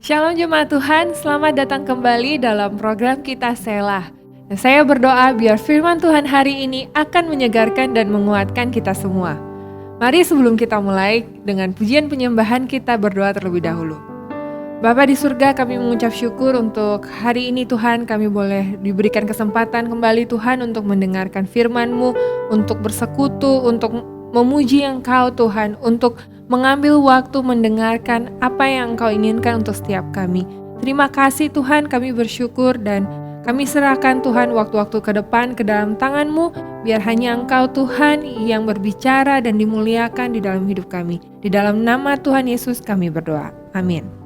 Shalom jemaat Tuhan, selamat datang kembali dalam program kita Selah. Dan saya berdoa biar firman Tuhan hari ini akan menyegarkan dan menguatkan kita semua. Mari sebelum kita mulai dengan pujian penyembahan kita berdoa terlebih dahulu. Bapa di surga, kami mengucap syukur untuk hari ini Tuhan, kami boleh diberikan kesempatan kembali Tuhan untuk mendengarkan firman-Mu, untuk bersekutu, untuk memuji Engkau Tuhan, untuk mengambil waktu mendengarkan apa yang Engkau inginkan untuk setiap kami. Terima kasih Tuhan, kami bersyukur dan kami serahkan Tuhan waktu-waktu ke depan ke dalam tangan-Mu, biar hanya Engkau Tuhan yang berbicara dan dimuliakan di dalam hidup kami. Di dalam nama Tuhan Yesus kami berdoa. Amin.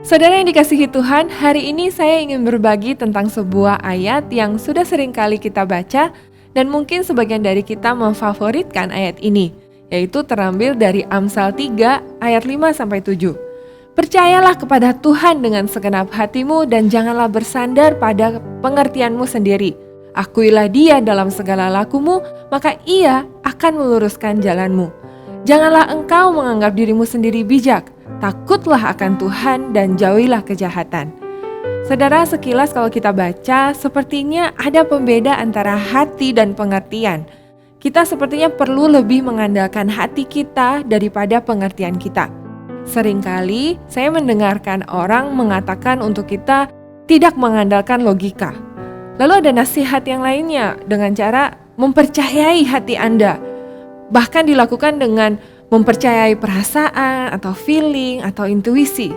Saudara yang dikasihi Tuhan, hari ini saya ingin berbagi tentang sebuah ayat yang sudah sering kali kita baca dan mungkin sebagian dari kita memfavoritkan ayat ini, yaitu terambil dari Amsal 3 ayat 5-7. Percayalah kepada Tuhan dengan segenap hatimu dan janganlah bersandar pada pengertianmu sendiri. Akuilah Dia dalam segala lakumu, maka Ia akan meluruskan jalanmu. Janganlah engkau menganggap dirimu sendiri bijak. Takutlah akan Tuhan dan jauhilah kejahatan. Saudara, sekilas kalau kita baca, sepertinya ada pembeda antara hati dan pengertian. Kita sepertinya perlu lebih mengandalkan hati kita daripada pengertian kita. Seringkali saya mendengarkan orang mengatakan untuk kita tidak mengandalkan logika. Lalu ada nasihat yang lainnya dengan cara mempercayai hati Anda. Bahkan dilakukan dengan mempercayai perasaan atau feeling atau intuisi.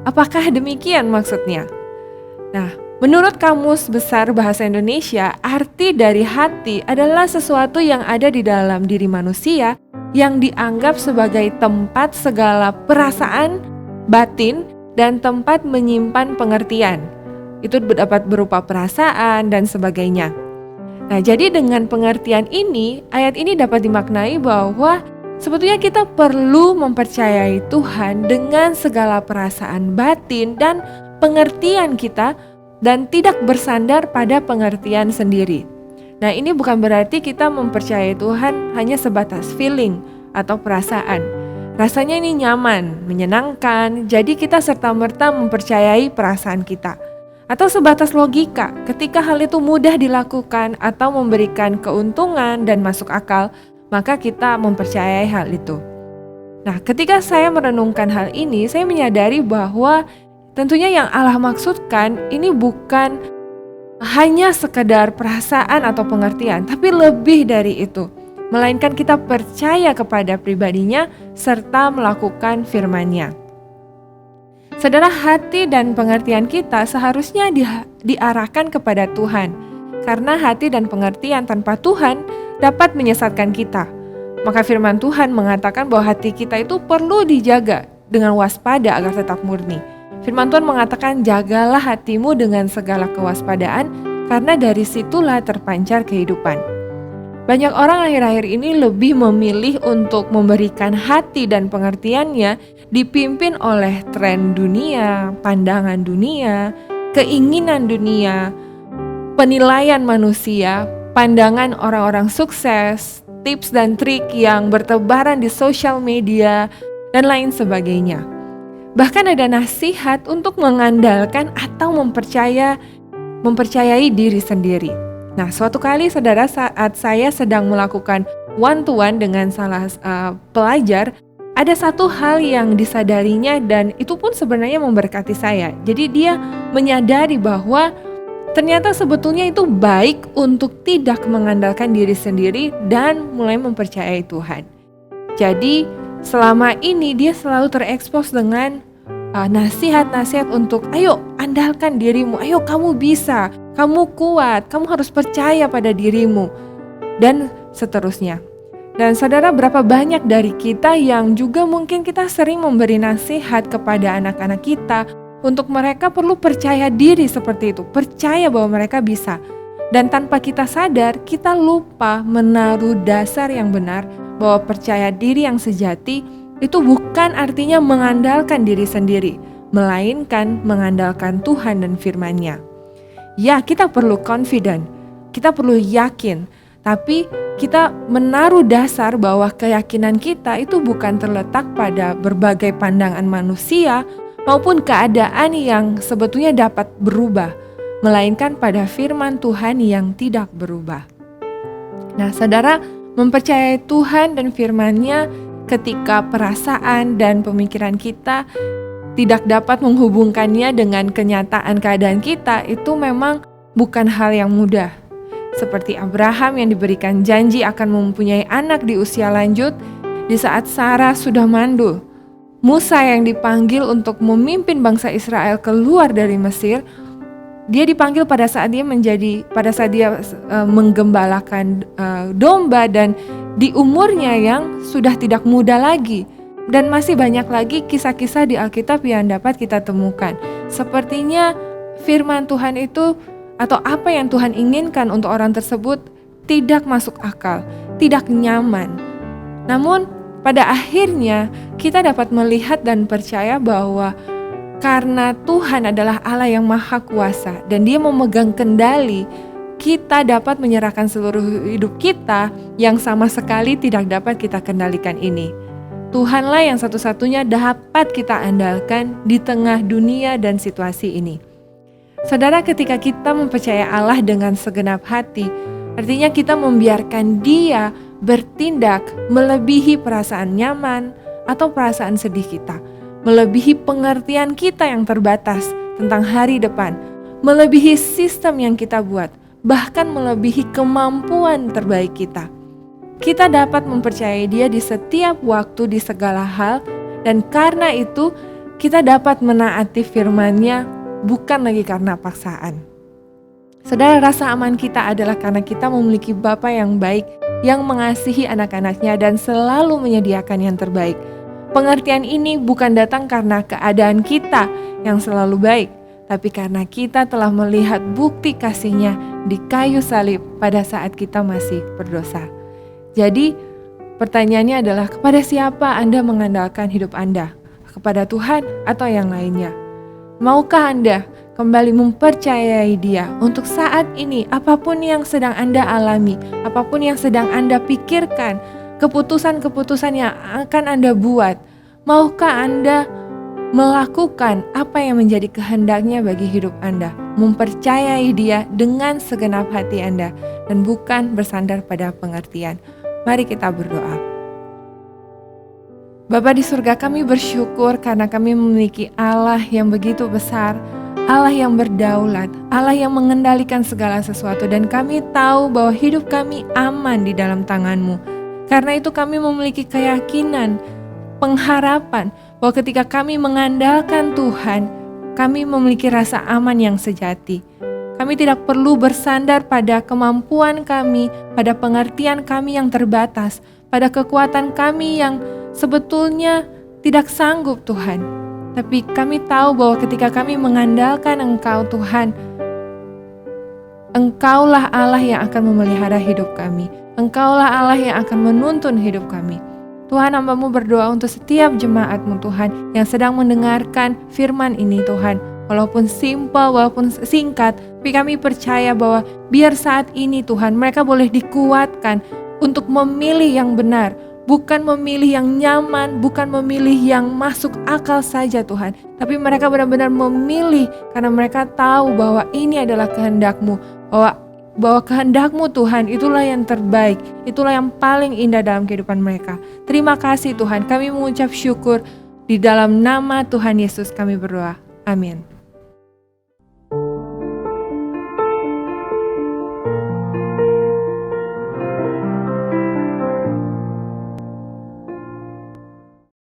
Apakah demikian maksudnya? Nah, menurut Kamus Besar Bahasa Indonesia, arti dari hati adalah sesuatu yang ada di dalam diri manusia yang dianggap sebagai tempat segala perasaan, batin, dan tempat menyimpan pengertian. Itu dapat berupa perasaan dan sebagainya. Nah, jadi dengan pengertian ini, ayat ini dapat dimaknai bahwa sebetulnya kita perlu mempercayai Tuhan dengan segala perasaan batin dan pengertian kita dan tidak bersandar pada pengertian sendiri. Nah, ini bukan berarti kita mempercayai Tuhan hanya sebatas feeling atau perasaan. Rasanya ini nyaman, menyenangkan, jadi kita serta-merta mempercayai perasaan kita. Atau sebatas logika, ketika hal itu mudah dilakukan atau memberikan keuntungan dan masuk akal, maka kita mempercayai hal itu. Nah, ketika saya merenungkan hal ini, saya menyadari bahwa tentunya yang Allah maksudkan ini bukan hanya sekedar perasaan atau pengertian, tapi lebih dari itu. Melainkan kita percaya kepada pribadinya serta melakukan firman-Nya. Saudara, hati dan pengertian kita seharusnya diarahkan kepada Tuhan. Karena hati dan pengertian tanpa Tuhan dapat menyesatkan kita. Maka firman Tuhan mengatakan bahwa hati kita itu perlu dijaga dengan waspada agar tetap murni. Firman Tuhan mengatakan, jagalah hatimu dengan segala kewaspadaan, karena dari situlah terpancar kehidupan. Banyak orang akhir-akhir ini lebih memilih untuk memberikan hati dan pengertiannya dipimpin oleh tren dunia, pandangan dunia, keinginan dunia, penilaian manusia, pandangan orang-orang sukses, tips dan trik yang bertebaran di sosial media, dan lain sebagainya. Bahkan ada nasihat untuk mengandalkan atau mempercayai diri sendiri. Nah, suatu kali saudara, saat saya sedang melakukan one-to-one dengan salah pelajar, ada satu hal yang disadarinya dan itu pun sebenarnya memberkati saya. Jadi dia menyadari bahwa ternyata sebetulnya itu baik untuk tidak mengandalkan diri sendiri dan mulai mempercayai Tuhan. Jadi selama ini dia selalu terekspos dengan nasihat-nasihat untuk ayo andalkan dirimu, ayo kamu bisa, kamu kuat, kamu harus percaya pada dirimu, dan seterusnya. Dan saudara, berapa banyak dari kita yang juga mungkin kita sering memberi nasihat kepada anak-anak kita untuk mereka perlu percaya diri seperti itu, percaya bahwa mereka bisa. Dan tanpa kita sadar, kita lupa menaruh dasar yang benar bahwa percaya diri yang sejati itu bukan artinya mengandalkan diri sendiri, melainkan mengandalkan Tuhan dan firman-Nya. Ya, kita perlu confident, kita perlu yakin, tapi kita menaruh dasar bahwa keyakinan kita itu bukan terletak pada berbagai pandangan manusia maupun keadaan yang sebetulnya dapat berubah, melainkan pada firman Tuhan yang tidak berubah. Nah, saudara, mempercayai Tuhan dan firman-Nya ketika perasaan dan pemikiran kita tidak dapat menghubungkannya dengan kenyataan keadaan kita, itu memang bukan hal yang mudah. Seperti Abraham yang diberikan janji akan mempunyai anak di usia lanjut di saat Sarah sudah mandul. Musa yang dipanggil untuk memimpin bangsa Israel keluar dari Mesir, dia dipanggil pada saat dia menggembalakan domba dan di umurnya yang sudah tidak muda lagi. Dan masih banyak lagi kisah-kisah di Alkitab yang dapat kita temukan. Sepertinya firman Tuhan itu atau apa yang Tuhan inginkan untuk orang tersebut tidak masuk akal, tidak nyaman. Namun pada akhirnya kita dapat melihat dan percaya bahwa karena Tuhan adalah Allah yang maha kuasa dan Dia memegang kendali, kita dapat menyerahkan seluruh hidup kita yang sama sekali tidak dapat kita kendalikan ini. Tuhanlah yang satu-satunya dapat kita andalkan di tengah dunia dan situasi ini. Saudara, ketika kita mempercaya Allah dengan segenap hati, artinya kita membiarkan Dia bertindak melebihi perasaan nyaman atau perasaan sedih kita, melebihi pengertian kita yang terbatas tentang hari depan, melebihi sistem yang kita buat, bahkan melebihi kemampuan terbaik kita. Kita dapat mempercayai Dia di setiap waktu, di segala hal, dan karena itu kita dapat menaati firman-Nya bukan lagi karena paksaan. Saudara, rasa aman kita adalah karena kita memiliki Bapa yang baik, yang mengasihi anak-anaknya dan selalu menyediakan yang terbaik. Pengertian ini bukan datang karena keadaan kita yang selalu baik, tapi karena kita telah melihat bukti kasih-Nya di kayu salib pada saat kita masih berdosa. Jadi pertanyaannya adalah, kepada siapa Anda mengandalkan hidup Anda? Kepada Tuhan atau yang lainnya? Maukah Anda kembali mempercayai Dia untuk saat ini, apapun yang sedang Anda alami, apapun yang sedang Anda pikirkan, keputusan-keputusan yang akan Anda buat, maukah Anda melakukan apa yang menjadi kehendaknya bagi hidup Anda? Mempercayai Dia dengan segenap hati Anda dan bukan bersandar pada pengertian. Mari kita berdoa. Bapa di surga, kami bersyukur karena kami memiliki Allah yang begitu besar, Allah yang berdaulat, Allah yang mengendalikan segala sesuatu, dan kami tahu bahwa hidup kami aman di dalam tangan-Mu. Karena itu kami memiliki keyakinan, pengharapan bahwa ketika kami mengandalkan Tuhan, kami memiliki rasa aman yang sejati. Kami tidak perlu bersandar pada kemampuan kami, pada pengertian kami yang terbatas, pada kekuatan kami yang sebetulnya tidak sanggup, Tuhan. Tapi kami tahu bahwa ketika kami mengandalkan Engkau, Tuhan, Engkaulah Allah yang akan memelihara hidup kami. Engkaulah Allah yang akan menuntun hidup kami. Tuhan, hamba-Mu berdoa untuk setiap jemaat-Mu, Tuhan, yang sedang mendengarkan firman ini, Tuhan. Walaupun simpel, walaupun singkat, tapi kami percaya bahwa biar saat ini, Tuhan, mereka boleh dikuatkan untuk memilih yang benar, bukan memilih yang nyaman, bukan memilih yang masuk akal saja, Tuhan, tapi mereka benar-benar memilih karena mereka tahu bahwa ini adalah kehendak-Mu, bahwa kehendak-Mu, Tuhan, itulah yang terbaik, itulah yang paling indah dalam kehidupan mereka. Terima kasih, Tuhan, kami mengucap syukur di dalam nama Tuhan Yesus kami berdoa. Amin.